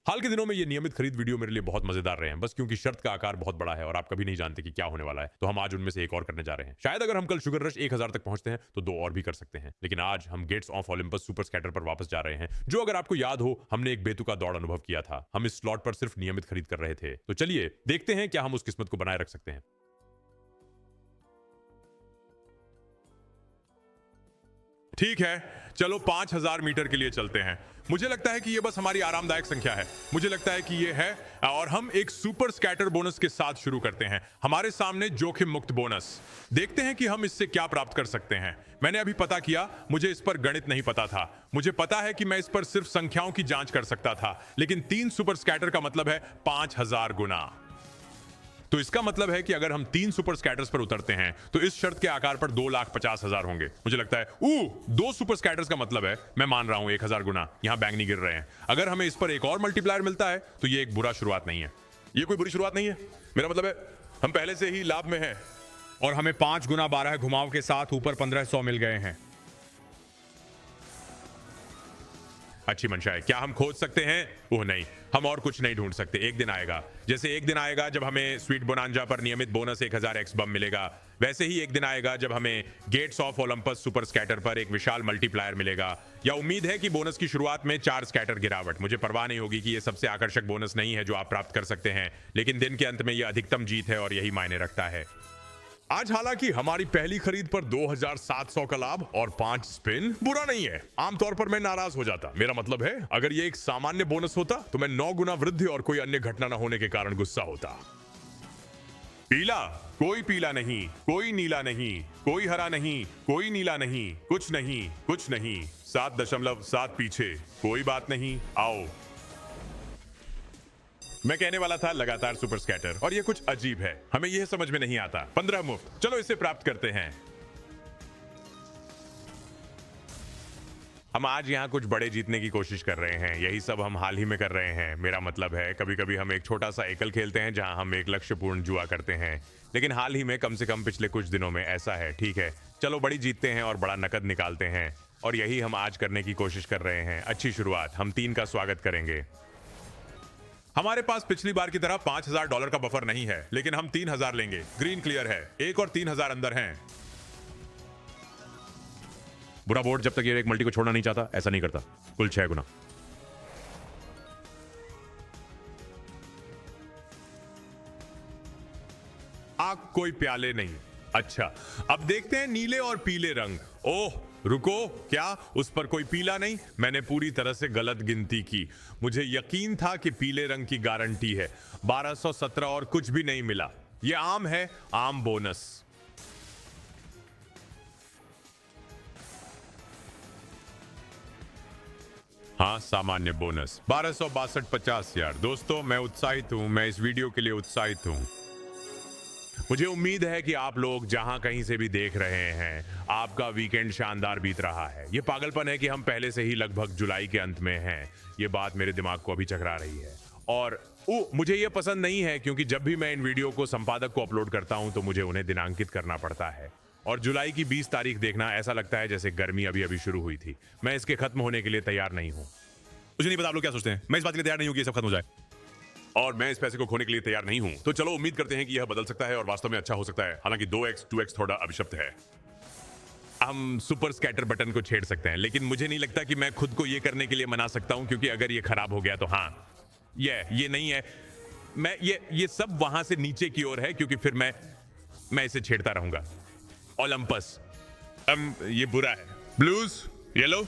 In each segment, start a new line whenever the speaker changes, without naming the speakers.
हाल के दिनों में ये नियमित खरीद वीडियो मेरे लिए बहुत मजेदार रहे हैं, बस क्योंकि शर्त का आकार बहुत बड़ा है और आप कभी नहीं जानते कि क्या होने वाला है। तो हम आज उनमें से एक और करने जा रहे हैं। शायद अगर हम कल शुगर रश 1000 तक पहुंचते हैं तो 2 और भी कर सकते हैं, लेकिन आज हम gates of Olympus super scatter पर वापस जा रहे हैं, जो अगर आपको याद हो हमने एक बेतुका दौड़ अनुभव किया था। हम इस स्लॉट पर सिर्फ नियमित खरीद कर रहे थे, तो चलिए देखते हैं क्या हम उस किस्मत को बनाए रख सकते हैं। ठीक है, चलो 5000 मीटर के लिए चलते हैं। मुझे लगता है कि ये बस हमारी आरामदायक संख्या है। मुझे लगता है कि ये है, और हम एक सुपर स्कैटर बोनस के साथ शुरू करते हैं। हमारे सामने जोखिम मुक्त बोनस। देखते हैं कि हम इससे क्या प्राप्त कर सकते हैं। मैंने अभी पता किया, मुझे इस पर गणित नहीं पता था। मुझे पता है कि मैं इस पर सिर्फ संख्याओं की जांच कर सकता था, लेकिन 3 सुपर स्कैटर का मतलब है 5000 गुना। तो इसका मतलब है कि अगर हम 3 सुपर स्कैटर्स पर उतरते हैं तो इस शर्त के आकार पर 2,50,000 होंगे। मुझे लगता है 2 सुपर स्कैटर्स का मतलब है, मैं मान रहा हूं 1000 गुना। यहां बैंक नहीं गिर रहे हैं। अगर हमें इस पर एक और मल्टीप्लायर मिलता है तो ये एक बुरा शुरुआत नहीं है। ये कोई बुरी शुरुआत नहीं है। मेरा मतलब है हम पहले से ही लाभ में हैं
और हमें 5 गुना 12 घुमाव के साथ ऊपर 1500 मिल गए हैं।
अच्छी मंशा है। क्या हम खोज सकते हैं? ओह नहीं, हम और कुछ नहीं ढूंढ सकते। एक दिन आएगा, जैसे एक दिन आएगा जब हमें स्वीट बोनांजा पर नियमित बोनस 1000 एक्स बम मिलेगा, वैसे ही एक दिन आएगा जब हमें gates of Olympus super scatter पर एक विशाल मल्टीप्लायर मिलेगा। या उम्मीद है कि बोनस की शुरुआत में 4 स्कैटर गिरावट। मुझे परवाह नहीं होगी कि यह सबसे आकर्षक बोनस नहीं है जो आप प्राप्त कर सकते हैं, लेकिन दिन के अंत में यह अधिकतम जीत है और यही मायने रखता है। आज हालांकि हमारी पहली खरीद पर 2700 का लाभ और 5 स्पिन बुरा नहीं है। आमतौर पर मैं नाराज हो जाता। मेरा मतलब है अगर ये एक सामान्य बोनस होता तो मैं 9 गुना वृद्धि और कोई अन्य घटना न होने के कारण गुस्सा होता। पीला, कोई पीला नहीं, कोई नीला नहीं, कोई हरा नहीं, कोई नीला नहीं, कुछ नहीं, कुछ नहीं। 7.7 पीछे, कोई बात नहीं। आओ, मैं कहने वाला था लगातार सुपर स्कैटर, और ये कुछ अजीब है। हमें यह समझ में नहीं आता। 15 मुफ्त, चलो इसे प्राप्त करते हैं। हम आज यहाँ कुछ बड़े जीतने की कोशिश कर रहे हैं। यही सब हम हाल ही में कर रहे हैं। मेरा मतलब है कभी कभी हम एक छोटा सा एकल खेलते हैं जहां हम एक लक्ष्यपूर्ण जुआ करते हैं, लेकिन हाल ही में, कम से कम पिछले कुछ दिनों में ऐसा है। ठीक है, चलो बड़ी जीतते हैं और बड़ा नकद निकालते हैं, और यही हम आज करने की कोशिश कर रहे हैं। अच्छी शुरुआत। हम 3 का स्वागत करेंगे। हमारे पास पिछली बार की तरह $5000 का बफर नहीं है, लेकिन हम 3000 लेंगे। ग्रीन क्लियर है। 1 और 3000 अंदर हैं। बुरा बोर्ड जब तक ये एक मल्टी को छोड़ना नहीं चाहता ऐसा नहीं करता। कुल 6 गुना। आग कोई प्याले नहीं। अच्छा, अब देखते हैं नीले और पीले रंग। ओह रुको, क्या उस पर कोई पीला नहीं? मैंने पूरी तरह से गलत गिनती की। मुझे यकीन था कि पीले रंग की गारंटी है। 1217 और कुछ भी नहीं मिला। यह आम है, आम बोनस। हाँ, सामान्य बोनस 1262.50 यार। दोस्तों, मैं उत्साहित हूं। मैं इस वीडियो के लिए उत्साहित हूं। मुझे उम्मीद है कि आप लोग जहां कहीं से भी देख रहे हैं, आपका वीकेंड शानदार बीत रहा है। यह पागलपन है कि हम पहले से ही लगभग जुलाई के अंत में हैं। यह बात मेरे दिमाग को अभी चकरा रही है, और मुझे यह पसंद नहीं है, क्योंकि जब भी मैं इन वीडियो को संपादक को अपलोड करता हूं तो मुझे उन्हें दिनांकित करना पड़ता है, और जुलाई की 20 तारीख देखना ऐसा लगता है जैसे गर्मी अभी अभी शुरू हुई थी। मैं इसके खत्म होने के लिए तैयार नहीं हूं। मुझे नहीं पता आप लोग क्या सोचते हैं। मैं इस बात के लिए तैयार नहीं हूं कि ये सब खत्म हो जाए, और मैं इस पैसे को खोने के लिए तैयार नहीं हूं। तो चलो उम्मीद करते हैं कि यह बदल सकता है और वास्तव में अच्छा हो सकता है। हालांकि 2x थोड़ा अभिशप्त है। हम सुपर स्कैटर बटन को छेड़ सकते हैं, लेकिन मुझे नहीं लगता कि मैं खुद को यह करने के लिए मना सकता हूं, क्योंकि अगर ये खराब हो गया तो हाँ, ये नहीं है। मैं ये सब वहां से नीचे की ओर है, क्योंकि फिर मैं इसे छेड़ता रहूंगा। ओलंपस, ये बुरा है। ब्लूज, येलो,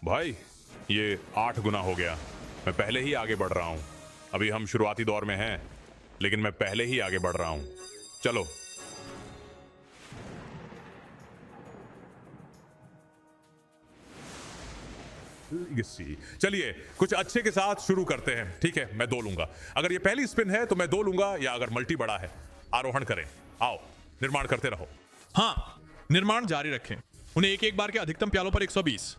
भाई ये 8 गुना हो गया। मैं पहले ही आगे बढ़ रहा हूं। अभी हम शुरुआती दौर में हैं, लेकिन मैं पहले ही आगे बढ़ रहा हूं। चलो, चलिए कुछ अच्छे के साथ शुरू करते हैं। ठीक है, मैं 2 लूंगा। अगर ये पहली स्पिन है तो मैं 2 लूंगा, या अगर मल्टी बड़ा है। आरोहण करें। आओ, निर्माण करते रहो।
हाँ, निर्माण जारी रखें। उन्हें एक एक बार के अधिकतम प्यालों पर 120।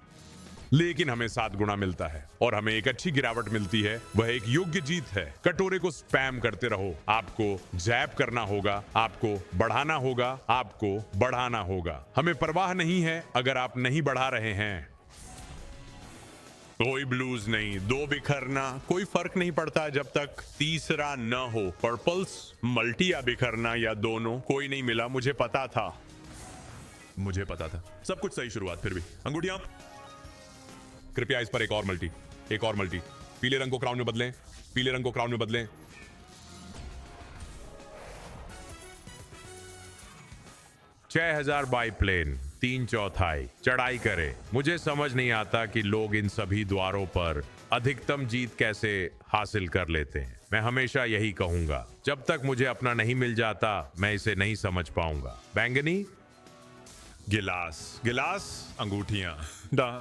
लेकिन हमें 7 गुना मिलता है और हमें एक अच्छी गिरावट मिलती है। वह एक योग्य जीत है। कटोरे को स्पैम करते रहो। आपको जैप करना होगा, आपको बढ़ाना होगा, आपको बढ़ाना होगा। हमें परवाह नहीं है अगर आप नहीं बढ़ा रहे हैं। कोई ब्लूज नहीं, 2 बिखरना, कोई फर्क नहीं पड़ता जब तक तीसरा न हो। पर्पल्स, मल्टी या बिखरना या दोनों, कोई नहीं मिला। मुझे पता था सब कुछ सही शुरुआत। फिर भी अंगूठियां, कृपया इस पर एक और मल्टी। पीले रंग को क्राउन में बदलें। 6000 बाई प्लेन, 3/4 चढ़ाई करे। मुझे समझ नहीं आता कि लोग इन सभी द्वारों पर अधिकतम जीत कैसे हासिल कर लेते हैं। मैं हमेशा यही कहूंगा, जब तक मुझे अपना नहीं मिल जाता मैं इसे नहीं समझ पाऊंगा। बैंगनी, गिलास, अंगूठियां।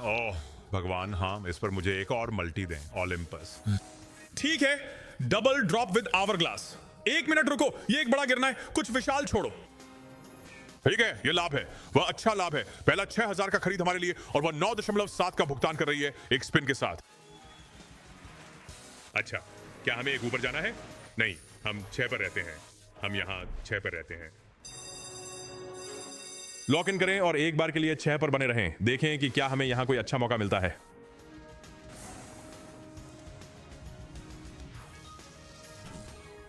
ओह भगवान, हाँ, इस पर मुझे एक और मल्टी दें। ओलंपस।
ठीक है, double drop with hourglass. 1 minute रुको, ये एक बड़ा गिरना है, कुछ विशाल छोड़ो।
ठीक है, ये लाभ है, वह अच्छा लाभ है। पहला 6000 का खरीद हमारे लिए और वह 9.7 का भुगतान कर रही है एक स्पिन के साथ। अच्छा, क्या हमें एक ऊपर जाना है? नहीं, हम 6 पर रहते हैं। हम यहाँ 6 पर रहते हैं।
लॉक इन करें और एक बार के लिए 6 पर बने रहें। देखें कि क्या हमें यहां कोई अच्छा मौका मिलता है।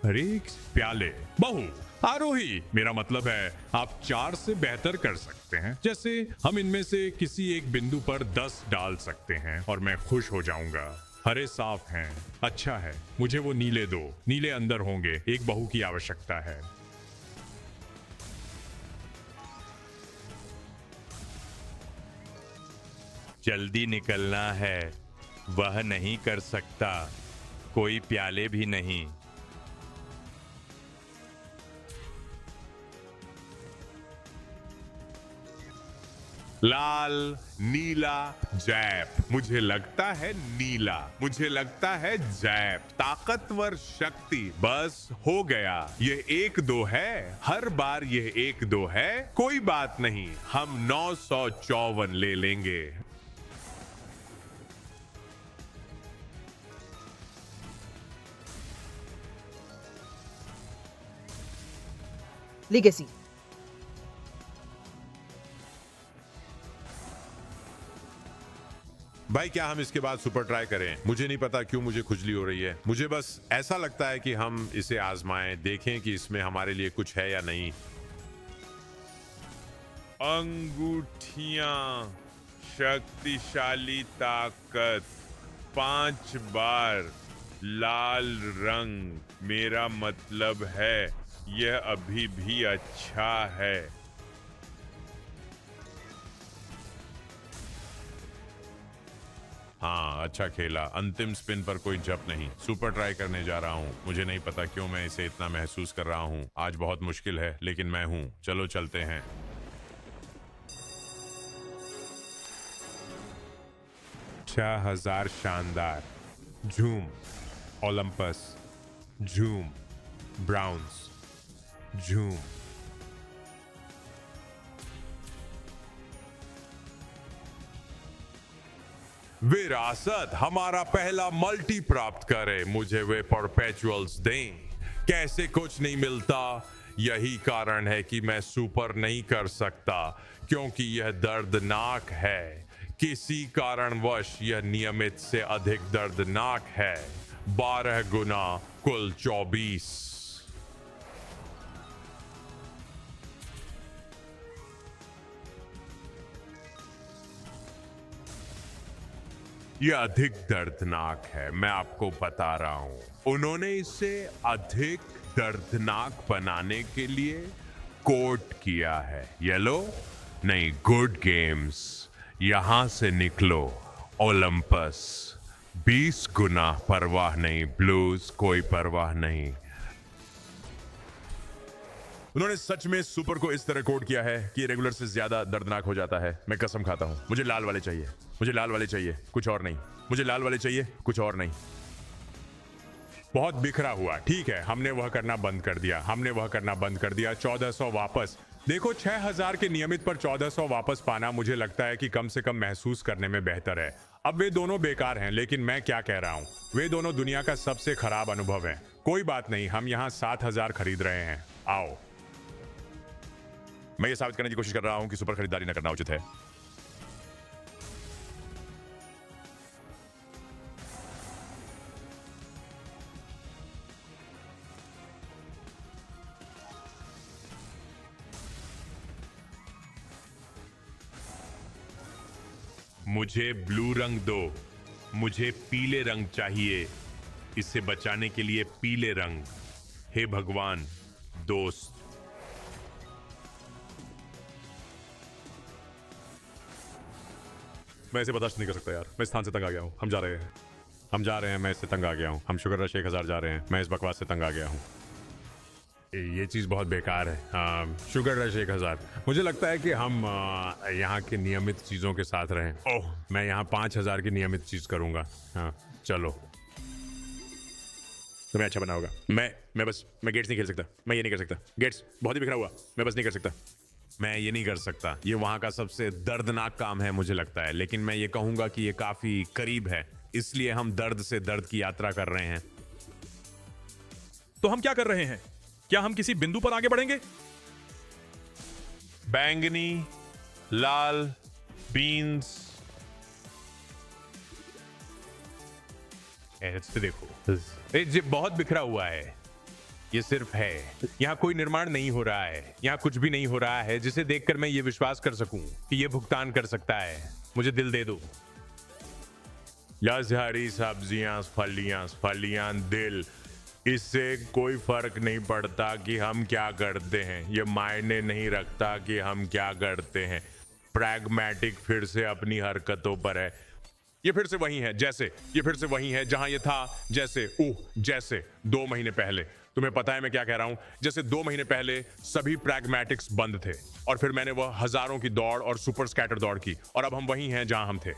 हरेक प्याले, बहु, आरोही। मेरा मतलब है आप 4 से बेहतर कर सकते हैं। जैसे हम इनमें से किसी एक बिंदु पर 10 डाल सकते हैं और मैं खुश हो जाऊंगा। हरे साफ हैं, अच्छा है। मुझे वो नीले दो। नीले अंदर होंगे। एक बहु की आवश्यकता है। जल्दी निकलना है। वह नहीं कर सकता। कोई प्याले भी नहीं। लाल, नीला, जैप। मुझे लगता है नीला। मुझे लगता है जैप। ताकतवर शक्ति। बस हो गया। ये 1-2 है। हर बार ये 1-2 है। कोई बात नहीं, हम 954 ले लेंगे।
Legacy.
भाई, क्या हम इसके बाद सुपर ट्राई करें? मुझे नहीं पता क्यों मुझे खुजली हो रही है। मुझे बस ऐसा लगता है कि हम इसे आजमाएं, देखें कि इसमें हमारे लिए कुछ है या नहीं। अंगूठियां, शक्तिशाली ताकत, 5 बार लाल रंग। मेरा मतलब है यह अभी भी अच्छा है। हाँ, अच्छा खेला। अंतिम स्पिन पर कोई जप नहीं। सुपर ट्राई करने जा रहा हूँ। मुझे नहीं पता क्यों मैं इसे इतना महसूस कर रहा हूँ। आज बहुत मुश्किल है, लेकिन मैं हूँ। चलो चलते हैं। छह 6000 शानदार। झूम, ओलंपस, झूम, ब्राउन्स, झूम। विरासत, हमारा पहला मल्टी प्राप्त करे। मुझे वे परपेचुअल्स दें। कैसे कुछ नहीं मिलता? यही कारण है कि मैं सुपर नहीं कर सकता, क्योंकि यह दर्दनाक है। किसी कारणवश यह नियमित से अधिक दर्दनाक है। 12 गुना, कुल 24। यह अधिक दर्दनाक है, मैं आपको बता रहा हूं। उन्होंने इसे अधिक दर्दनाक बनाने के लिए कोड किया है। येलो नहीं, गुड गेम्स। यहां से निकलो ओलंपस। 20 गुना, परवाह नहीं। ब्लूज, कोई परवाह नहीं। उन्होंने सच में सुपर को इस तरह कोड किया है कि रेगुलर से ज्यादा दर्दनाक हो जाता है। मैं कसम खाता हूं। मुझे लाल वाले चाहिए। मुझे लाल वाले चाहिए, कुछ और नहीं। मुझे लाल वाले चाहिए, कुछ और नहीं। बहुत बिखरा हुआ। ठीक है, हमने वह करना बंद कर दिया। 1400 वापस। देखो 6000 के नियमित पर 1400 वापस पाना मुझे लगता है कि कम से कम महसूस करने में बेहतर है। अब वे दोनों बेकार हैं, लेकिन मैं क्या कह रहा हूँ, वे दोनों दुनिया का सबसे खराब अनुभव है। कोई बात नहीं, हम यहाँ 7000 खरीद रहे हैं। आओ।
मैं ये साबित करने की कोशिश कर रहा हूं कि सुपर खरीदारी न करना उचित है।
मुझे ब्लू रंग दो। मुझे पीले रंग चाहिए। इसे बचाने के लिए पीले रंग। हे भगवान, दोस्त।
मैं इसे बर्दाश्त नहीं कर सकता यार। मैं इस स्थान से तंग आ गया हूँ। हम जा रहे हैं। मैं इससे तंग आ गया हूँ। हम शुगर रश 1000 जा रहे हैं। मैं इस बकवास से तंग आ गया हूँ। ये चीज़ बहुत बेकार है। Sugar rush 1000। मुझे लगता है कि हम यहाँ के नियमित चीज़ों के साथ रहें। ओह, मैं यहाँ 5000 की नियमित चीज़ करूँगा। हाँ, चलो।
तुम्हें अच्छा बना होगा। मैं गेट्स नहीं खेल सकता। मैं ये नहीं कर सकता। गेट्स बहुत ही बिखरा हुआ। मैं बस नहीं कर सकता।
मैं ये नहीं कर सकता। ये वहाँ का सबसे दर्दनाक काम है मुझे लगता है, लेकिन मैं ये कहूँगा कि ये काफ़ी करीब है, इसलिए हम दर्द से दर्द की यात्रा कर रहे हैं।
तो हम क्या कर रहे हैं? क्या हम किसी बिंदु पर आगे बढ़ेंगे?
बैंगनी, लाल, बीन्स। ऐसे देखो, ये बहुत बिखरा हुआ है। ये सिर्फ है। यहाँ कोई निर्माण नहीं हो रहा है। यहाँ कुछ भी नहीं हो रहा है जिसे देखकर मैं ये विश्वास कर सकूं कि ये भुगतान कर सकता है। मुझे दिल दे दो। हरी सब्जियां, फलियां, दिल। इससे कोई फर्क नहीं पड़ता कि हम क्या करते हैं। ये मायने नहीं रखता कि हम क्या करते हैं। प्रैग्मेटिक फिर से अपनी हरकतों पर है। ये फिर से वही है जैसे, ये फिर से वही है जहां ये था जैसे, जैसे 2 महीने पहले। तुम्हें पता है मैं क्या कह रहा हूं? जैसे 2 महीने पहले सभी प्रैग्मेटिक्स बंद थे और फिर मैंने वह हजारों की दौड़ और सुपर स्कैटर दौड़ की और अब हम वही हैं जहां हम थे।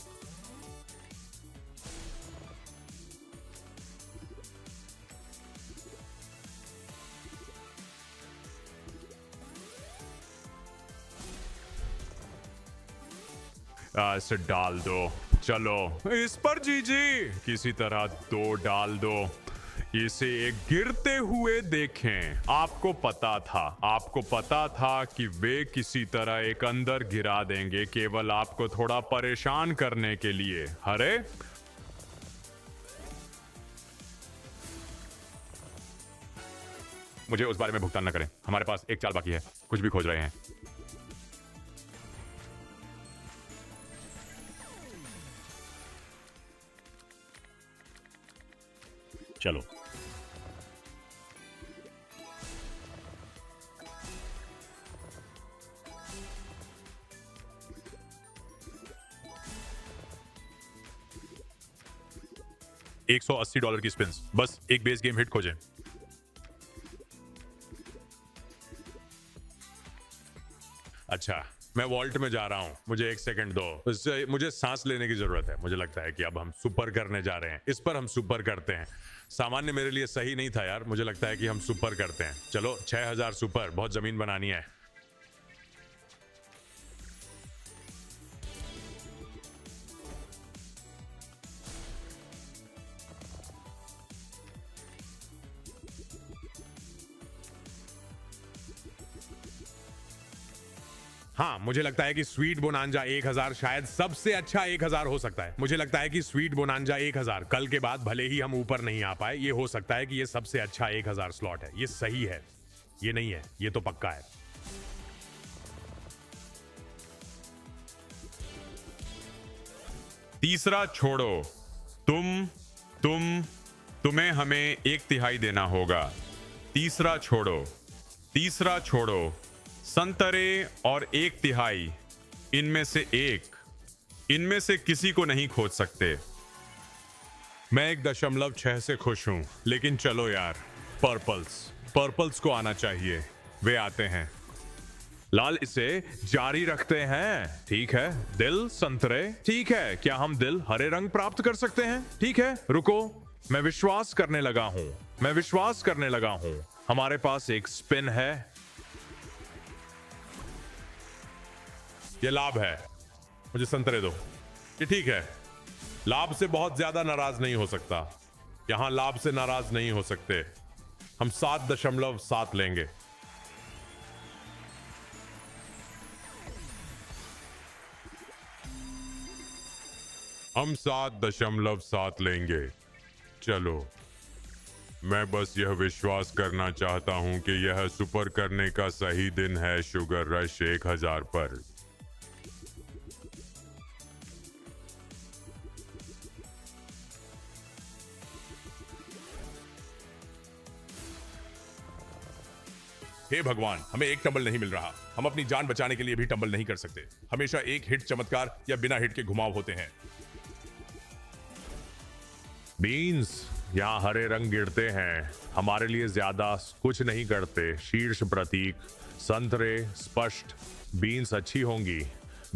इसे डाल दो। चलो इस पर जीजी किसी तरह 2 डाल दो। इसे एक गिरते हुए देखें। आपको पता था कि वे किसी तरह एक अंदर गिरा देंगे, केवल आपको थोड़ा परेशान करने के लिए। अरे
मुझे उस बारे में भुगतान न करें। हमारे पास एक चाल बाकी है। कुछ भी खोज रहे हैं। चलो। $180 की स्पिन्स। बस एक बेस गेम हिट खोजें।
अच्छा, मैं वॉल्ट में जा रहा हूं। मुझे 1 सेकंड दो। मुझे सांस लेने की जरूरत है। मुझे लगता है कि अब हम सुपर करने जा रहे हैं। इस पर हम सुपर करते हैं। सामान्य मेरे लिए सही नहीं था यार। मुझे लगता है कि हम सुपर करते हैं। चलो 6000 सुपर। बहुत जमीन बनानी है। हाँ, मुझे लगता है कि स्वीट बोनांजा 1000 शायद सबसे अच्छा 1000 हो सकता है। मुझे लगता है कि स्वीट बोनांजा 1000 कल के बाद भले ही हम ऊपर नहीं आ पाए, ये हो सकता है कि ये सबसे अच्छा 1000 स्लॉट है। ये सही है। ये नहीं है, ये तो पक्का है। तीसरा छोड़ो। तुम्हें हमें 1/3 देना होगा। तीसरा छोड़ो। संतरे और 1/3। इनमें से किसी को नहीं खोज सकते। मैं 1.6 से खुश हूं, लेकिन चलो यार, पर्पल्स को आना चाहिए। वे आते हैं। लाल इसे जारी रखते हैं। ठीक है, दिल संतरे। ठीक है, क्या हम दिल हरे रंग प्राप्त कर सकते हैं? ठीक है, रुको, मैं विश्वास करने लगा हूं। हमारे पास एक स्पिन है। ये लाभ है, मुझे संतरे दो। ये ठीक है, लाभ से बहुत ज्यादा नाराज नहीं हो सकता। यहां लाभ से नाराज नहीं हो सकते। हम 7.7 लेंगे। हम 7.7 लेंगे। चलो, मैं बस यह विश्वास करना चाहता हूं कि यह सुपर करने का सही दिन है शुगर रश 1000 पर।
हे भगवान, हमें एक टंबल नहीं मिल रहा। हम अपनी जान बचाने के लिए भी टंबल नहीं कर सकते। हमेशा एक हिट चमत्कार या बिना हिट के घुमाव होते हैं।
बीन्स, यहाँ हरे रंग गिरते हैं, हमारे लिए ज्यादा कुछ नहीं करते। शीर्ष प्रतीक संतरे स्पष्ट। बीन्स अच्छी होंगी।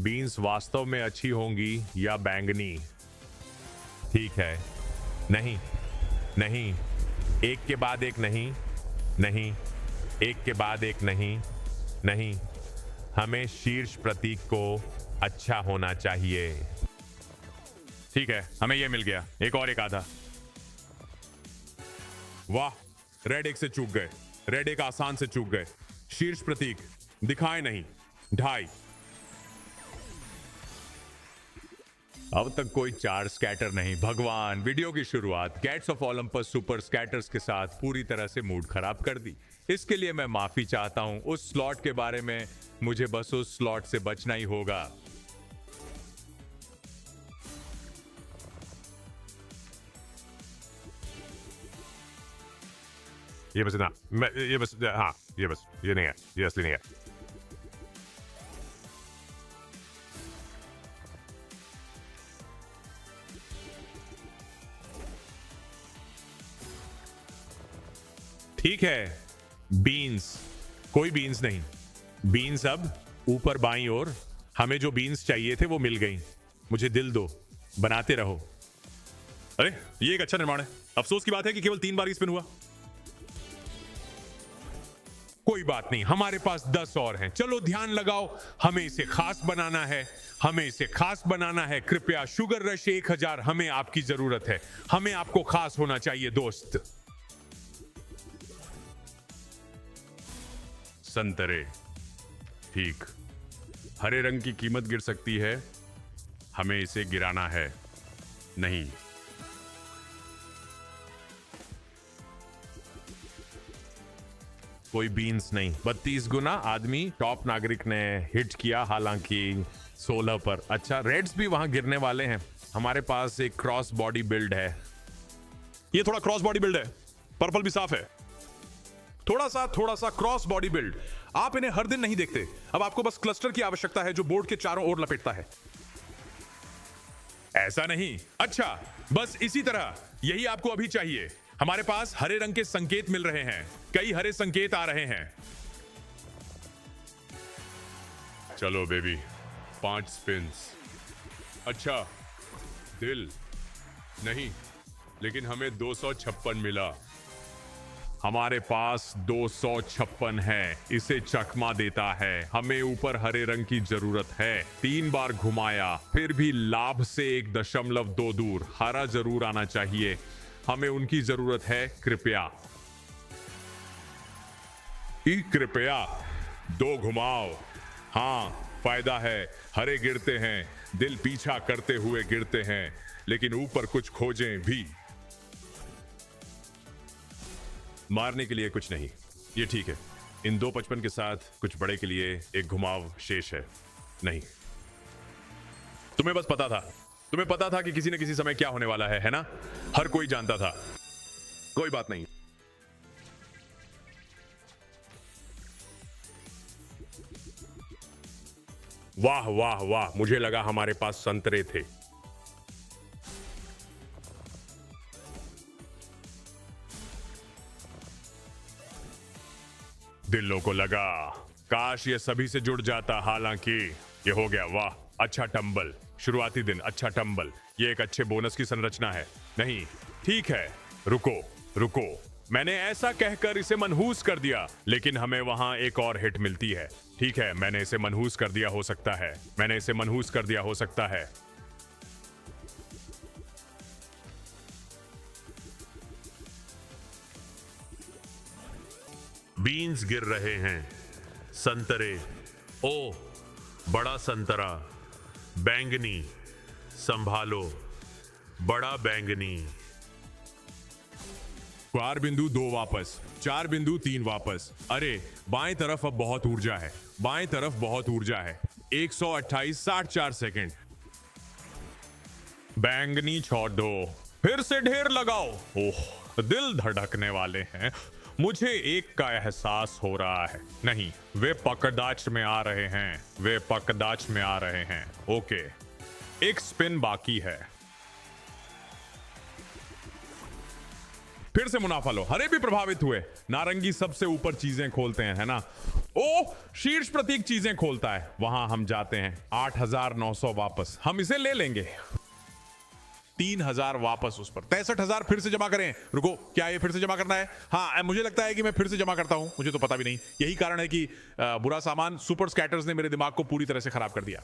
बीन्स वास्तव में अच्छी होंगी या बैंगनी? ठीक है। नहीं, नहीं, एक के बाद एक नहीं, नहीं, एक के बाद एक नहीं, नहीं। हमें शीर्ष प्रतीक को अच्छा होना चाहिए।
ठीक है, हमें यह मिल गया। एक आधा।
वाह, रेड एक से चूक गए। रेड एक आसान से चूक गए। शीर्ष प्रतीक दिखाए नहीं। 2.5। अब तक कोई 4 स्कैटर नहीं। भगवान, वीडियो की शुरुआत gates of Olympus super scatters के साथ पूरी तरह से मूड खराब कर दी। इसके लिए मैं माफी चाहता हूं। उस स्लॉट के बारे में मुझे बस उस स्लॉट से बचना ही होगा।
ये बस इतना, ये बस, हाँ, ये बस, ये नहीं है, ये असली नहीं है।
ठीक है, बीन्स। कोई बीन्स नहीं। बीन्स अब ऊपर बाईं ओर। हमें जो बीन्स चाहिए थे वो मिल गई। मुझे दिल दो, बनाते रहो।
अरे, ये एक अच्छा निर्माण है। अफसोस की बात है कि केवल 3 बार ही स्पिन हुआ।
कोई बात नहीं, हमारे पास 10 और हैं। चलो ध्यान लगाओ, हमें इसे खास बनाना है। हमें इसे खास बनाना है। कृपया शुगर रश 1000, हमें आपकी जरूरत है। हमें आपको खास होना चाहिए दोस्त। संतरे, ठीक। हरे रंग की कीमत गिर सकती है। हमें इसे गिराना है। नहीं, कोई बीन्स नहीं। 32 गुना आदमी टॉप नागरिक ने हिट किया, हालांकि 16 पर। अच्छा, रेड्स भी वहां गिरने वाले हैं। हमारे पास एक क्रॉस बॉडी बिल्ड है।
ये थोड़ा क्रॉस बॉडी बिल्ड है। पर्पल भी साफ है। थोड़ा सा क्रॉस बॉडी बिल्ड। आप इन्हें हर दिन नहीं देखते। अब आपको बस क्लस्टर की आवश्यकता है जो बोर्ड के चारों ओर लपेटता है।
ऐसा नहीं। अच्छा, बस इसी तरह। यही आपको अभी चाहिए। हमारे पास हरे रंग के संकेत मिल रहे हैं। कई हरे संकेत आ रहे हैं। चलो बेबी, 5 स्पिन्स। अच्छा, दिल नहीं, लेकिन हमें 256 मिला। हमारे पास 256 है। इसे चकमा देता है। हमें ऊपर हरे रंग की जरूरत है। 3 बार घुमाया, फिर भी लाभ से 1.2 दूर। हरा जरूर आना चाहिए। हमें उनकी जरूरत है। कृपया कृपया 2 घुमाओ। हाँ, फायदा है। हरे गिरते हैं, दिल पीछा करते हुए गिरते हैं, लेकिन ऊपर कुछ खोजें भी। मारने के लिए कुछ नहीं। ये ठीक है। इन 2.55 के साथ कुछ बड़े के लिए एक घुमाव शेष है। नहीं,
तुम्हें बस पता था। तुम्हें पता था कि किसी न किसी समय क्या होने वाला है ना? हर कोई जानता था। कोई बात नहीं।
वाह वाह वाह, मुझे लगा हमारे पास संतरे थे। दिलों को लगा, काश ये सभी से जुड़ जाता। हालांकि ये हो गया। वाह, अच्छा टंबल। शुरुआती दिन अच्छा टंबल। ये एक अच्छे बोनस की संरचना है। नहीं, ठीक है, रुको रुको,
मैंने ऐसा कहकर इसे मनहूस कर दिया, लेकिन हमें वहां एक और हिट मिलती है। ठीक है, मैंने इसे मनहूस कर दिया हो सकता है, मैंने इसे मनहूस कर दिया हो सकता है।
बीन्स गिर रहे हैं, संतरे, ओ बड़ा संतरा, बैंगनी, संभालो, बड़ा बैंगनी।
4 बिंदु 2 वापस, 4 बिंदु 3 वापस। अरे बाएं तरफ अब बहुत ऊर्जा है, बाएं तरफ बहुत ऊर्जा है। 128 64 सेकंड। बैंगनी छोड़ दो, फिर से ढेर लगाओ। ओह, दिल धड़कने वाले हैं। मुझे एक का एहसास हो रहा है। नहीं, वे पकड़दाच में आ रहे हैं, वे पकड़दाच में आ रहे हैं। ओके, एक स्पिन बाकी है। फिर से मुनाफा लो। हरे भी प्रभावित हुए। नारंगी सबसे ऊपर चीजें खोलते हैं, है ना? ओ, शीर्ष प्रतीक चीजें खोलता है। वहां हम जाते हैं। 8,900 वापस, हम इसे ले लेंगे। 3,000 वापस उस पर। 63,000 फिर से जमा करें। रुको, क्या ये फिर से जमा करना है? हाँ, मुझे लगता है कि मैं फिर से जमा करता हूं। मुझे तो पता भी नहीं। यही कारण है कि बुरा सामान सुपर स्कैटर्स ने मेरे दिमाग को पूरी तरह से खराब कर दिया।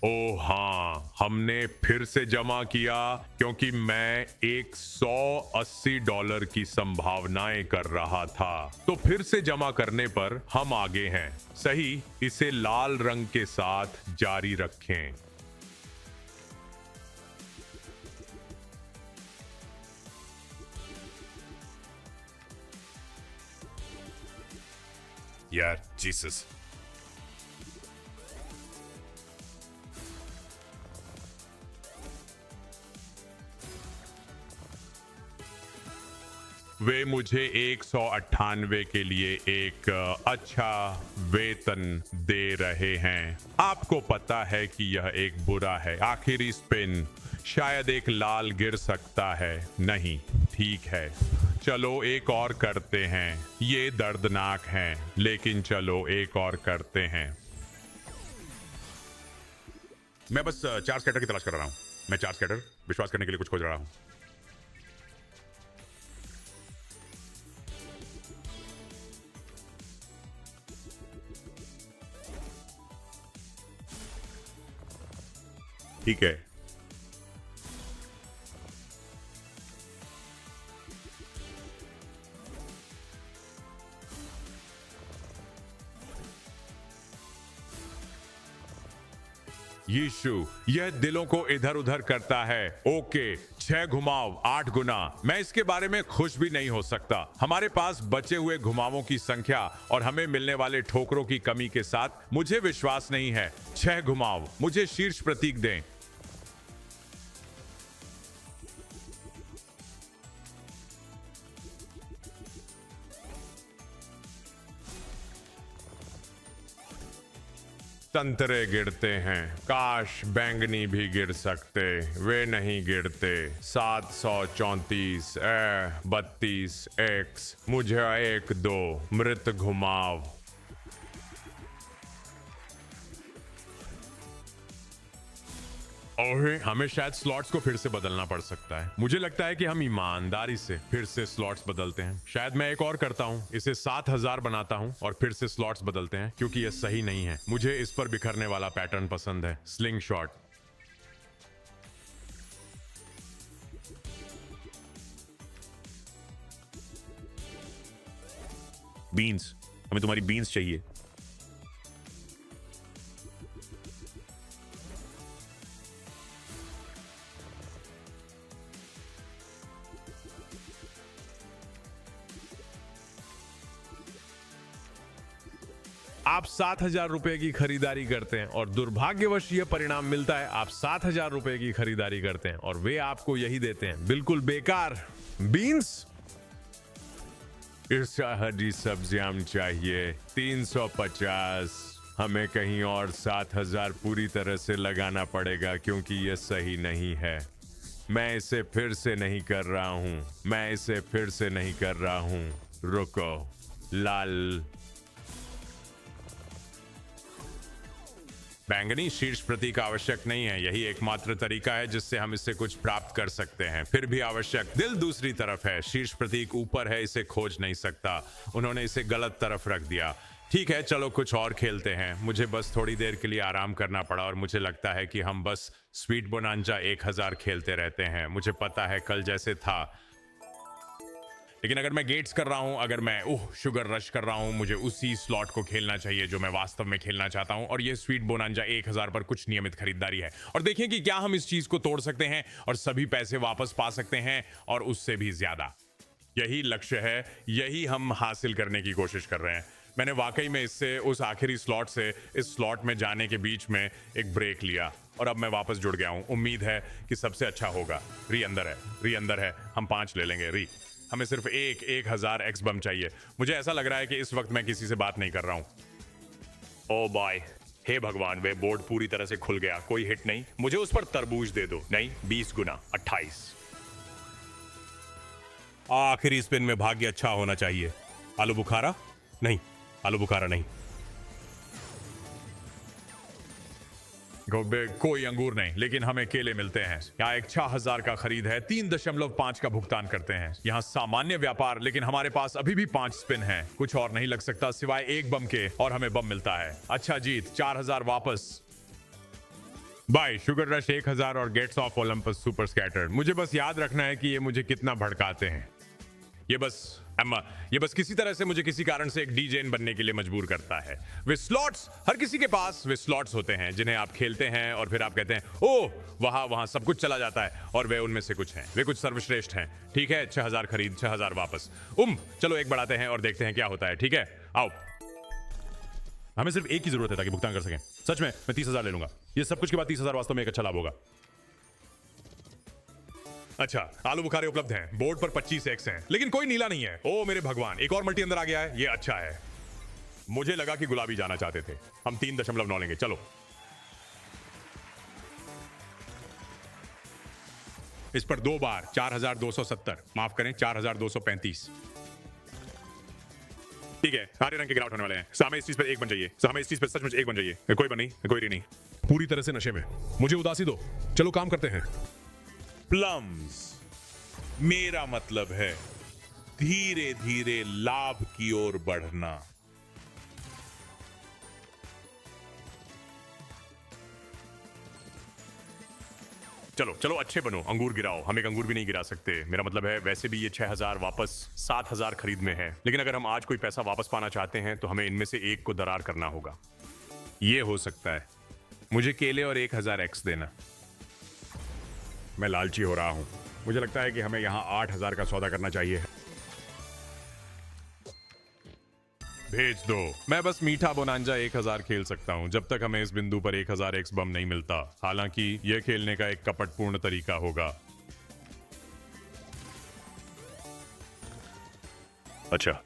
ओह हाँ, हमने फिर से जमा किया क्योंकि मैं $180 की संभावनाएं कर रहा था। तो फिर से जमा करने पर हम आगे हैं। सही, इसे लाल रंग के साथ जारी रखें। यार जीसस, वे मुझे 198 के लिए एक अच्छा वेतन दे रहे हैं। आपको पता है कि यह एक बुरा है। आखिरी स्पिन, शायद एक लाल गिर सकता है। नहीं, ठीक है, चलो एक और करते हैं। ये दर्दनाक है, लेकिन चलो एक और करते हैं।
मैं बस 4 स्कैटर की तलाश कर रहा हूं। मैं 4 स्कैटर विश्वास करने के लिए कुछ खोज रहा हूं। ठीक है,
यीशु, यह दिलों को इधर उधर करता है। ओके, 6 घुमाव 8 गुना। मैं इसके बारे में खुश भी नहीं हो सकता। हमारे पास बचे हुए घुमावों की संख्या और हमें मिलने वाले ठोकरों की कमी के साथ मुझे विश्वास नहीं है। 6 घुमाव, मुझे शीर्ष प्रतीक दें। संतरे गिरते हैं, काश बैंगनी भी गिर सकते। वे नहीं गिरते। 734 32 एक्स, मुझे 1 2 मृत घुमाव।
ओहे, हमें शायद स्लॉट्स को फिर से बदलना पड़ सकता है। मुझे लगता है कि हम ईमानदारी से फिर से स्लॉट्स बदलते हैं। शायद मैं एक और करता हूं, इसे 7,000 बनाता हूं और फिर से स्लॉट्स बदलते हैं, क्योंकि यह सही नहीं है। मुझे इस पर बिखरने वाला पैटर्न पसंद है। Sling shot.
बीन्स, हमें तुम्हारी बीन्स चाहिए। आप 7,000 रुपए की खरीदारी करते हैं और दुर्भाग्यवश यह परिणाम मिलता है। आप 7,000 रुपए की खरीदारी करते हैं और वे आपको यही देते हैं, बिल्कुल बेकार बीन्स।
इसका हरी सब्जियां चाहिए। 350। हमें कहीं और 7,000 पूरी तरह से लगाना पड़ेगा, क्योंकि यह सही नहीं है। मैं इसे फिर से नहीं कर रहा हूं। मैं इसे फिर से नहीं कर रहा हूं। रुको, लाल बैंगनी शीर्ष प्रतीक आवश्यक नहीं है, यही एकमात्र तरीका है जिससे हम इससे कुछ प्राप्त कर सकते हैं। फिर भी आवश्यक दिल दूसरी तरफ है, शीर्ष प्रतीक ऊपर है, इसे खोज नहीं सकता। उन्होंने इसे गलत तरफ रख दिया। ठीक है, चलो कुछ और खेलते हैं। मुझे बस थोड़ी देर के लिए आराम करना पड़ा और मुझे लगता है कि हम बस स्वीट बोनांजा 1000 खेलते रहते हैं। मुझे पता है कल जैसे था, लेकिन अगर मैं गेट्स कर रहा हूं, अगर मैं शुगर रश कर रहा हूं, मुझे उसी स्लॉट को खेलना चाहिए जो मैं वास्तव में खेलना चाहता हूं। और ये स्वीट बोनांजा 1000 पर कुछ नियमित खरीदारी है। और देखिए कि क्या हम इस चीज को तोड़ सकते हैं और सभी पैसे वापस पा सकते हैं और उससे भी ज्यादा। यही लक्ष्य है, यही हम हासिल करने की कोशिश कर रहे हैं। मैंने वाकई में इससे उस आखिरी स्लॉट से इस स्लॉट में जाने के बीच में एक ब्रेक लिया और अब मैं वापस जुड़ गया हूं। उम्मीद है कि सबसे अच्छा होगा। री अंदर है। हम 5 ले लेंगे। री, हमें सिर्फ 1000 एक्स बम चाहिए। मुझे ऐसा लग रहा है कि इस वक्त मैं किसी से बात नहीं कर रहा हूं। ओ बॉय, हे भगवान, वे बोर्ड पूरी तरह से खुल गया। कोई हिट नहीं। मुझे उस पर तरबूज दे दो। नहीं, 20 गुना 28।
आखिरी स्पिन में भाग्य अच्छा होना चाहिए। आलू बुखारा नहीं, आलू बुखारा नहीं।
कोई अंगूर नहीं, लेकिन हमें केले मिलते हैं। यहाँ एक 6000 का खरीद है, 3.5 का भुगतान करते हैं। यहाँ सामान्य व्यापार, लेकिन हमारे पास अभी भी 5 स्पिन हैं। कुछ और नहीं लग सकता सिवाय एक बम के, और हमें बम मिलता है। अच्छा जीत, 4000 वापस। बाय शुगर रश 1000 और gates of Olympus super scatter. मुझे बस याद रखना है कि ये मुझे कितना भड़काते हैं। ये बस किसी तरह से मुझे किसी कारण से एक डीजेन बनने के लिए मजबूर करता है। वे स्लॉट्स, हर किसी के पास वे स्लॉट्स होते हैं जिन्हें आप खेलते हैं और फिर आप कहते हैं ओह वहां सब कुछ चला जाता है, और वे उनमें से कुछ हैं। वे कुछ सर्वश्रेष्ठ हैं। ठीक है, 6000 खरीद, 6000 वापस। चलो एक बढ़ाते हैं और देखते हैं क्या होता है। ठीक है, आओ।
हमें सिर्फ एक की जरूरत है ताकि भुगतान कर सकें। सच में मैं 30,000 ले लूंगा। ये सब कुछ के बाद 30,000 वास्तव में एक अच्छा लाभ होगा।
अच्छा, आलू बुखारे उपलब्ध हैं। बोर्ड पर 25 एक्स हैं, लेकिन कोई नीला नहीं है। ओ मेरे भगवान, एक और मल्टी अंदर आ गया है। ये अच्छा है। मुझे लगा कि गुलाबी जाना चाहते थे। हम 3.9 लेंगे। चलो, इस पर 2 बार 4270, माफ करें 4235। ठीक है, हरे रंग के गिरावट होने वाले हैं। हमें इस चीज पर 1 बन चाहिए। हमें इस चीज पर सचमुच 1 बन चाहिए। कोई बन नहीं, कोई री नहीं।
पूरी तरह से नशे में। मुझे उदासी दो। चलो काम करते हैं।
प्लम्स, मेरा मतलब है धीरे धीरे लाभ की ओर बढ़ना। चलो चलो, अच्छे बनो, अंगूर गिराओ। हम एक अंगूर भी नहीं गिरा सकते। मेरा मतलब है वैसे भी ये 6000 वापस 7000 खरीद में है, लेकिन अगर हम आज कोई पैसा वापस पाना चाहते हैं तो हमें इनमें से एक को दरार करना होगा। ये हो सकता है। मुझे केले और 1000 एक्स देना।
मैं लालची हो रहा हूं। मुझे लगता है कि हमें यहां 8000 का सौदा करना चाहिए।
भेज दो। मैं बस मीठा बोनांजा 1000 खेल सकता हूं जब तक हमें इस बिंदु पर 1000 एक्स बम नहीं मिलता। हालांकि यह खेलने का एक कपटपूर्ण तरीका होगा। अच्छा,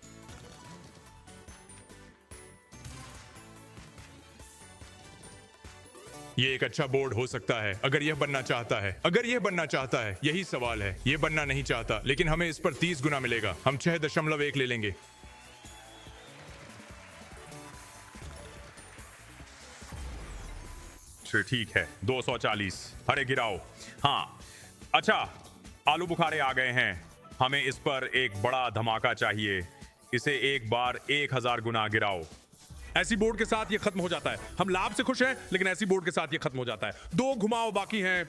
ये एक अच्छा बोर्ड हो सकता है अगर यह बनना चाहता है। अगर यह बनना चाहता है, यही सवाल है। यह बनना नहीं चाहता, लेकिन हमें इस पर 30 गुना मिलेगा। हम 6.1 ले लेंगे। ठीक है, 240। हरे गिराओ। हाँ, अच्छा, आलू बुखारे आ गए हैं। हमें इस पर एक बड़ा धमाका चाहिए। इसे एक बार 1000 गुना गिराओ।
ऐसी बोर्ड के साथ ये खत्म हो जाता है। हम लाभ से खुश हैं, लेकिन ऐसी बोर्ड के साथ ये खत्म हो जाता है। 2 घुमाव बाकी हैं।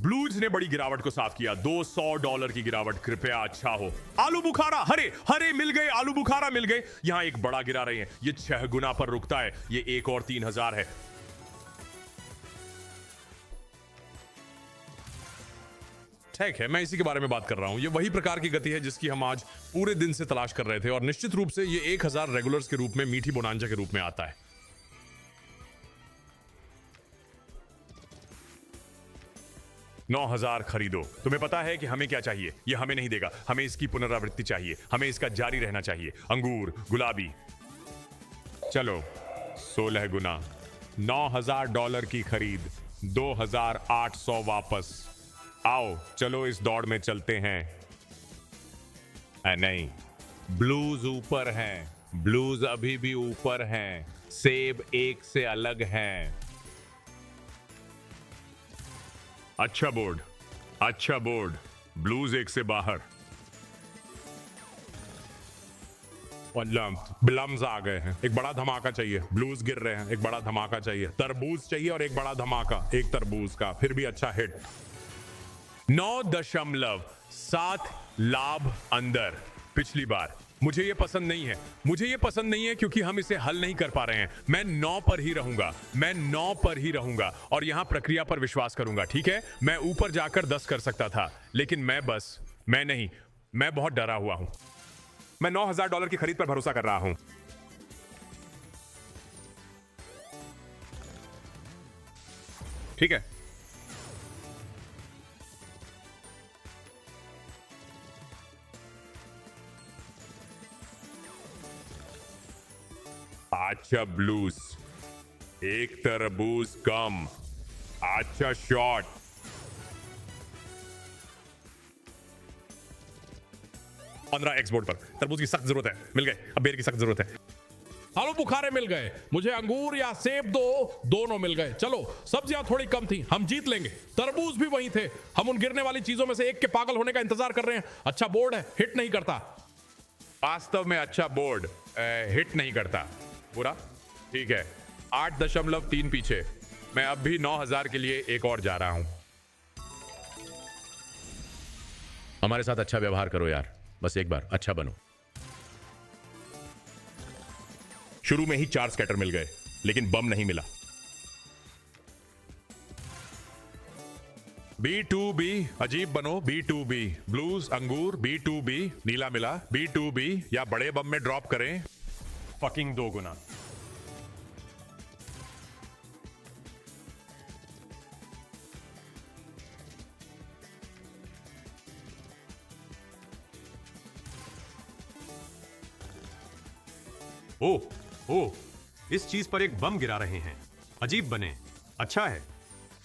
ब्लूज ने बड़ी गिरावट को साफ किया। $200 की गिरावट। कृपया अच्छा हो। आलू बुखारा, हरे हरे मिल गए। आलू बुखारा मिल गए। यहाँ एक बड़ा गिरा रहे हैं। ये 6 गुना पर रुकता है। ये एक और 3000 है।
ठीक है, मैं इसी के बारे में बात कर रहा हूं। ये वही प्रकार की गति है जिसकी हम आज पूरे दिन से तलाश कर रहे थे, और निश्चित रूप से ये 1000 रेगुलर्स के रूप में, मीठी बोनांजा के रूप में आता है।
$9000 खरीदो। तुम्हें पता है कि हमें क्या चाहिए? यह हमें नहीं देगा। हमें इसकी पुनरावृत्ति चाहिए। हमें इसका जारी रहना चाहिए। अंगूर, गुलाबी। चलो, 16 गुना। $9000 की खरीद, 2800 वापस। आओ, चलो इस दौड़ में चलते हैं। नहीं, ब्लूज ऊपर हैं। ब्लूज अभी भी ऊपर हैं। सेब 1 से अलग हैं। अच्छा बोर्ड, अच्छा बोर्ड। ब्लूज एक से बाहर और ब्लम्स आ गए हैं। एक बड़ा धमाका चाहिए। ब्लूज गिर रहे हैं, एक बड़ा धमाका चाहिए। तरबूज चाहिए और एक बड़ा धमाका, एक तरबूज का, फिर भी अच्छा हिट। 9.7 लाभ अंदर पिछली बार। मुझे ये पसंद नहीं है, मुझे ये पसंद नहीं है क्योंकि हम इसे हल नहीं कर पा रहे हैं। मैं 9 पर ही रहूंगा, मैं 9 पर ही रहूंगा और यहां प्रक्रिया पर विश्वास करूंगा। ठीक है, मैं ऊपर जाकर 10 कर सकता था, लेकिन मैं नहीं, मैं बहुत डरा हुआ हूं। मैं $9,000 की खरीद पर भरोसा कर रहा हूं। ठीक है, अच्छा ब्लूज, एक तरबूज कम, अच्छा शॉट।
एक्स बोर्ड पर तरबूज की सख्त जरूरत है। मिल गए, अब बेर की सख्त जरूरत है।
आलू बुखारे मिल गए, मुझे अंगूर या सेब दो, दोनों मिल गए। चलो, सब्जियां थोड़ी कम थी, हम जीत लेंगे। तरबूज भी वहीं थे। हम उन गिरने वाली चीजों में से एक के पागल होने का इंतजार कर रहे हैं। अच्छा बोर्ड है, हिट नहीं करता।
वास्तव में अच्छा बोर्ड हिट नहीं करता। पूरा ठीक है, 8.3 पीछे। मैं अब भी 9,000 के लिए एक और जा रहा हूं।
हमारे साथ अच्छा व्यवहार करो यार, बस एक बार अच्छा बनो। शुरू में ही 4 स्कैटर मिल गए, लेकिन बम नहीं मिला।
B2B, अजीब बनो। B2B, ब्लूज अंगूर। B2B, नीला मिला। B2B, या बड़े बम में ड्रॉप करें।
फकिंग 2 गुना।
ओह, इस चीज पर एक बम गिरा रहे हैं। अजीब बने, अच्छा है।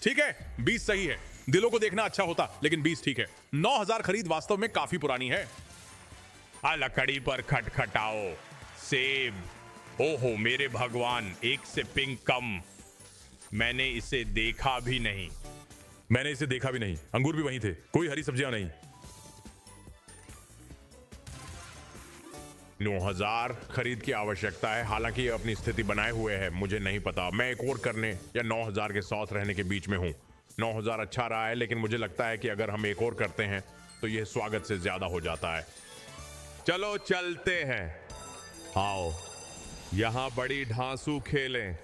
ठीक है, 20 सही है। दिलों को देखना अच्छा होता, लेकिन 20 ठीक है। 9,000 खरीद वास्तव में काफी पुरानी है।
लकड़ी पर खटखटाओ। सेब। ओहो मेरे भगवान, एक से पिंक कम। मैंने इसे देखा भी नहीं।
मैंने इसे देखा भी नहीं। अंगूर भी वहीं थे, कोई हरी सब्जियां नहीं।
9,000 खरीद की आवश्यकता है। हालांकि ये अपनी स्थिति बनाए हुए है, मुझे नहीं पता। मैं एक और करने या 9,000 के साथ रहने के बीच में हूं। 9,000 अच्छा रहा है, लेकिन मुझे लगता है कि अगर हम एक और करते हैं तो यह स्वागत से ज्यादा हो जाता है। चलो चलते हैं। आओ, यहां बड़ी ढांसू खेलें।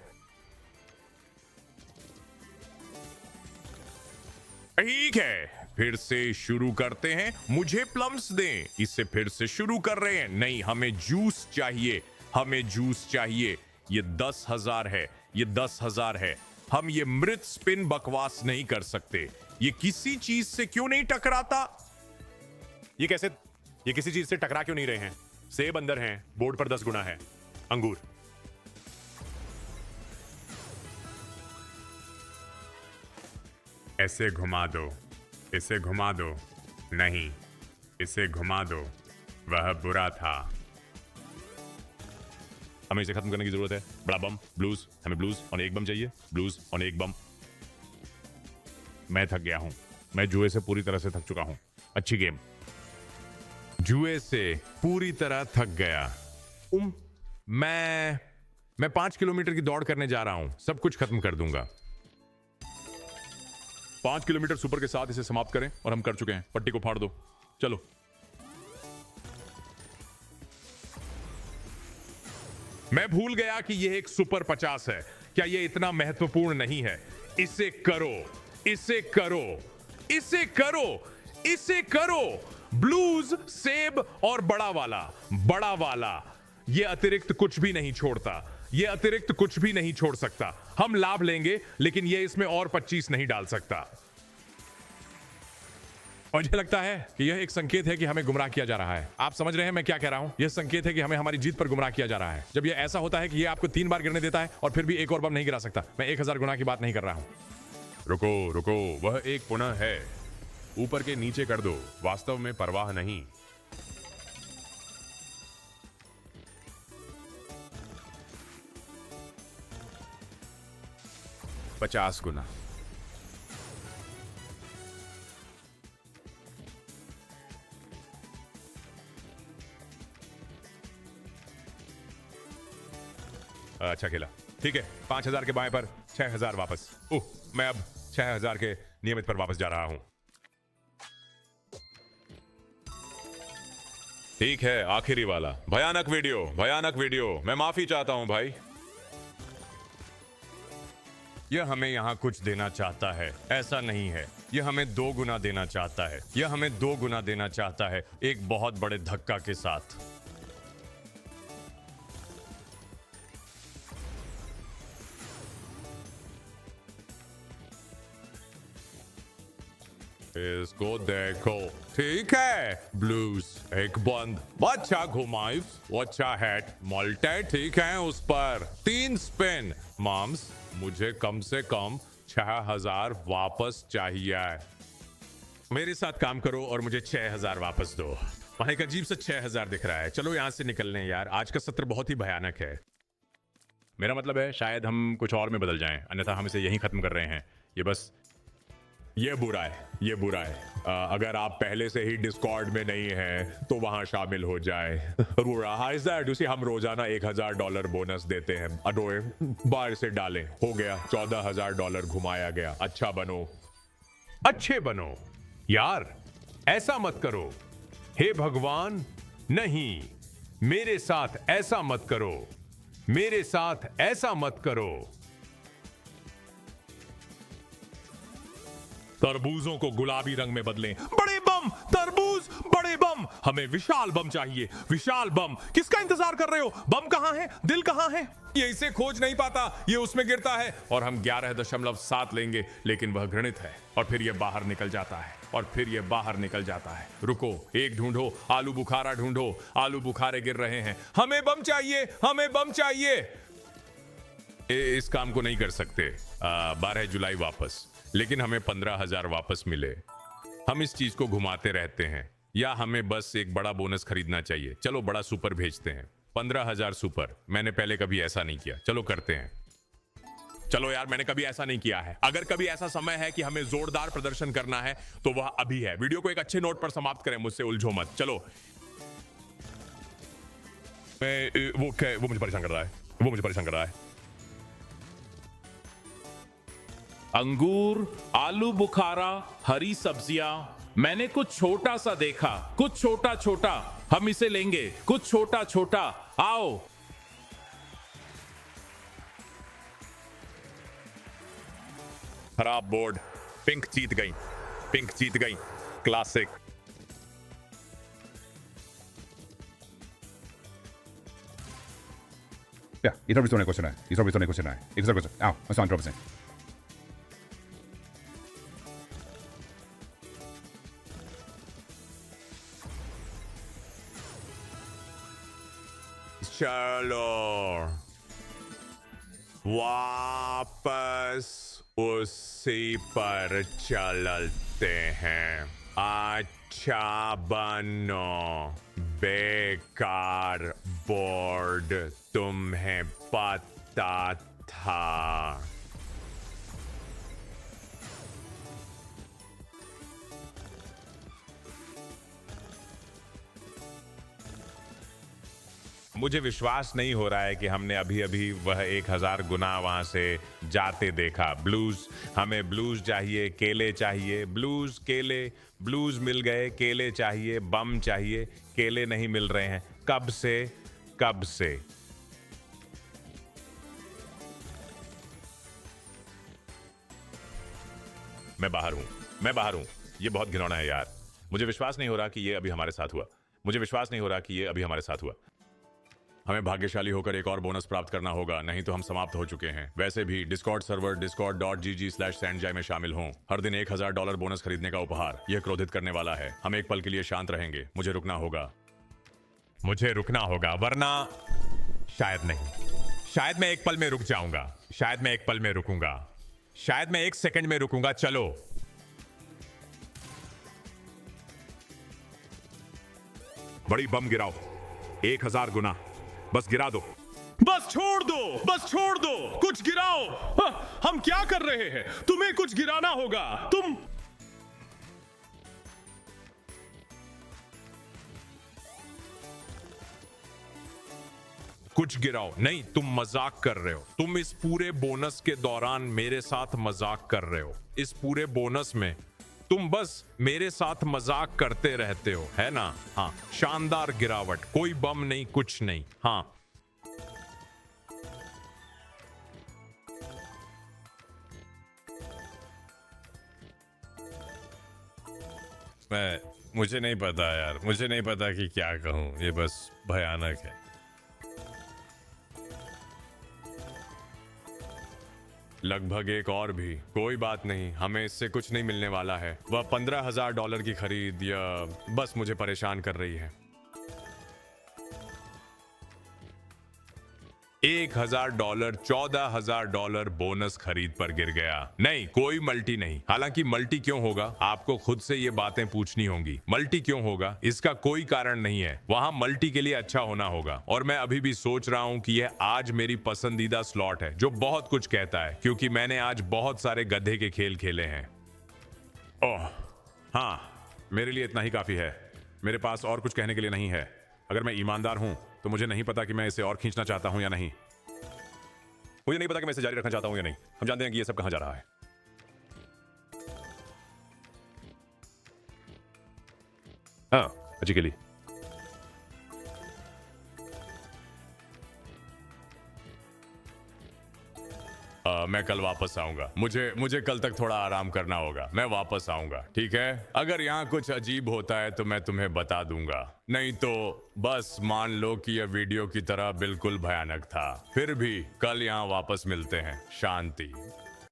ठीक है, फिर से शुरू करते हैं। मुझे प्लम्स दें। इसे फिर से शुरू कर रहे हैं। नहीं, हमें जूस चाहिए, हमें जूस चाहिए। ये 10,000 है, ये 10,000 है। हम ये मृत स्पिन बकवास नहीं कर सकते। ये किसी चीज से क्यों नहीं टकराता?
ये किसी चीज से टकरा क्यों नहीं रहे हैं? सेब अंदर हैं, बोर्ड पर 10 गुना है। अंगूर।
ऐसे घुमा दो, इसे घुमा दो। नहीं, इसे घुमा दो। वह बुरा था।
हमें इसे खत्म करने की जरूरत है। बड़ा बम, ब्लूज। हमें ब्लूज और एक बम चाहिए। ब्लूज और एक बम।
मैं थक गया हूं। मैं जुए से पूरी तरह से थक चुका हूं। अच्छी गेम। जुए से पूरी तरह थक गया। मैं 5 किलोमीटर की दौड़ करने जा रहा हूं। सब कुछ खत्म कर दूंगा।
5 किलोमीटर सुपर के साथ इसे समाप्त करें, और हम कर चुके हैं। पट्टी को फाड़ दो। चलो।
मैं भूल गया कि यह एक सुपर 50 है। क्या यह इतना महत्वपूर्ण नहीं है? इसे करो, इसे करो, इसे करो, इसे करो। ब्लूज, सेब और बड़ा वाला। यह अतिरिक्त कुछ भी नहीं छोड़ता। यह अतिरिक्त कुछ भी नहीं छोड़ सकता। हम लाभ लेंगे, लेकिन यह इसमें और 25 नहीं डाल सकता।
मुझे लगता है कि यह एक संकेत है कि हमें गुमराह किया जा रहा है। आप समझ रहे हैं मैं क्या कह रहा हूं? यह संकेत है कि हमें हमारी जीत पर गुमराह किया जा रहा है। जब यह ऐसा होता है कि यह आपको 3 बार गिरने देता है और फिर भी एक और बम नहीं गिरा सकता। मैं 1,000 गुना की बात नहीं कर रहा हूं।
रुको रुको, वह एक पुनः है। ऊपर के नीचे कर दो। वास्तव में परवाह नहीं। $50 गुना। अच्छा खेला। ठीक है, 5,000 के बाएं पर 6,000 वापस। मैं अब 6,000 के नियमित पर वापस जा रहा हूं। ठीक है, आखिरी वाला। भयानक वीडियो, भयानक वीडियो। मैं माफी चाहता हूं भाई। यह हमें यहां कुछ देना चाहता है, ऐसा नहीं है। यह हमें 2 गुना देना चाहता है। यह हमें 2 गुना देना चाहता है, एक बहुत बड़े धक्का के साथ। इसको देखो। ठीक है, ब्लूज एक बंद, अच्छा घुमाई, अच्छा हेड मल्टे। ठीक है, उस पर 3 स्पिन। मॉम्स, मुझे कम से कम 6,000 वापस चाहिए। मेरे साथ काम करो और मुझे 6,000 वापस दो। वहां एक अजीब सा 6,000 दिख रहा है। चलो यहां से निकलने यार, आज का सत्र बहुत ही भयानक है। मेरा मतलब है शायद हम कुछ और में बदल जाएं, अन्यथा हम इसे यहीं खत्म कर रहे हैं। ये बुरा है, ये बुरा है। अगर आप पहले से ही डिस्कॉर्ड में नहीं हैं तो वहां शामिल हो जाए। हम रोजाना $1,000 बोनस देते हैं। अडोए बाहर से डालें। हो गया, $14,000 घुमाया गया। अच्छा बनो,
अच्छे बनो यार, ऐसा मत करो। हे भगवान, नहीं, मेरे साथ ऐसा मत करो, मेरे साथ ऐसा मत करो। तरबूजों को गुलाबी रंग में बदलें। बड़े बम, तरबूज, बड़े बम। हमें विशाल बम चाहिए, विशाल बम। किसका इंतजार कर रहे हो? बम कहां है? दिल कहां है? ये इसे खोज नहीं पाता, ये उसमें गिरता है और हम 11.7 लेंगे, लेकिन वह घृणित है। और फिर यह बाहर निकल जाता है, और फिर यह बाहर निकल जाता है। रुको, एक ढूंढो, आलू बुखारा ढूंढो। आलू बुखारे गिर रहे हैं। हमें बम चाहिए, हमें बम चाहिए। इस काम को नहीं कर सकते। 12 जुलाई वापस, लेकिन हमें 15,000 वापस मिले। हम इस चीज को घुमाते रहते हैं, या हमें बस एक बड़ा बोनस खरीदना चाहिए। चलो बड़ा सुपर भेजते हैं। 15,000 सुपर। मैंने पहले कभी ऐसा नहीं किया। चलो करते हैं। चलो यार, मैंने कभी ऐसा नहीं किया है। अगर कभी ऐसा समय है कि हमें जोरदार प्रदर्शन करना है तो वह अभी है। वीडियो को एक अच्छे नोट पर समाप्त करें, मुझसे उलझो मत। चलो, वो मुझे परेशान कर रहा है, वो मुझे परेशान कर रहा है।
अंगूर, आलू बुखारा, हरी सब्जियां। मैंने कुछ छोटा सा देखा, कुछ छोटा छोटा। हम इसे लेंगे, कुछ छोटा छोटा। आओ।
खराब बोर्ड। पिंक जीत गई, पिंक जीत गई। Classic.
Yeah, i trovi solo cos'è. I trovi solo cos'è. I trovi cos'è. Ah, ma sono trovi.
चलो वापस उसी पर चलते हैं। अच्छा बनो, बेकार बोर्ड, तुम्हें पता था। मुझे विश्वास नहीं हो रहा है कि हमने अभी अभी वह 1,000 गुना वहां से जाते देखा। ब्लूज, हमें ब्लूज चाहिए, केले चाहिए, ब्लूज, केले। ब्लूज मिल गए, केले चाहिए, बम चाहिए, केले नहीं मिल रहे हैं। कब से, कब से? मैं बाहर हूं, मैं बाहर हूं। ये बहुत घिनौना है यार। मुझे विश्वास नहीं हो रहा कि ये अभी हमारे साथ हुआ। मुझे विश्वास नहीं हो रहा कि ये अभी हमारे साथ हुआ। हमें भाग्यशाली होकर एक और बोनस प्राप्त करना होगा, नहीं तो हम समाप्त हो चुके हैं। वैसे भी डिस्कॉर्ड सर्वर discord.gg/sandjai में शामिल हों। हर दिन $1,000 बोनस खरीदने का उपहार। यह क्रोधित करने वाला है। हम एक पल के लिए शांत रहेंगे। मुझे रुकना होगा, मुझे रुकना होगा, वरना शायद नहीं। शायद मैं एक पल में रुक जाऊंगा, शायद मैं एक पल में रुकूंगा, शायद मैं 1 सेकंड में रुकूंगा। चलो, बड़ी बम गिराओ, 1,000 गुना। बस गिरा दो,
बस छोड़ दो, बस छोड़ दो, कुछ गिराओ। हम क्या कर रहे हैं? तुम्हें कुछ गिराना होगा। तुम
कुछ गिराओ। नहीं, तुम मजाक कर रहे हो। तुम इस पूरे बोनस के दौरान मेरे साथ मजाक कर रहे हो। इस पूरे बोनस में तुम बस मेरे साथ मजाक करते रहते हो, है ना? हाँ, शानदार गिरावट, कोई बम नहीं, कुछ नहीं। हाँ,
मुझे नहीं पता यार, मुझे नहीं पता कि क्या कहूँ, ये बस भयानक है।
लगभग एक और भी। कोई बात नहीं, हमें इससे कुछ नहीं मिलने वाला है। वह $15,000 की खरीद या बस मुझे परेशान कर रही है। $1,000 $14,000 बोनस खरीद पर गिर गया। नहीं, कोई मल्टी नहीं। हालांकि मल्टी क्यों होगा, आपको खुद से ये बातें पूछनी होंगी। मल्टी क्यों होगा, इसका कोई कारण नहीं है। वहां मल्टी के लिए अच्छा होना होगा। और मैं अभी भी सोच रहा हूं कि यह आज मेरी पसंदीदा स्लॉट है, जो बहुत कुछ कहता है, क्योंकि मैंने आज बहुत सारे गधे के खेल खेले हैं।
ओह हाँ, मेरे लिए इतना ही काफी है। मेरे पास और कुछ कहने के लिए नहीं है। अगर मैं ईमानदार हूं तो मुझे नहीं पता कि मैं इसे और खींचना चाहता हूं या नहीं। मुझे नहीं पता कि मैं इसे जारी रखना चाहता हूं या नहीं। हम जानते हैं कि ये सब कहां जा रहा है। हाँ, अजी के लिए।
मैं कल वापस आऊंगा। मुझे कल तक थोड़ा आराम करना होगा। मैं वापस आऊंगा, ठीक है? अगर यहाँ कुछ अजीब होता है तो मैं तुम्हें बता दूंगा। नहीं तो बस मान लो कि यह वीडियो की तरह बिल्कुल भयानक था। फिर भी कल यहाँ वापस मिलते हैं। शांति।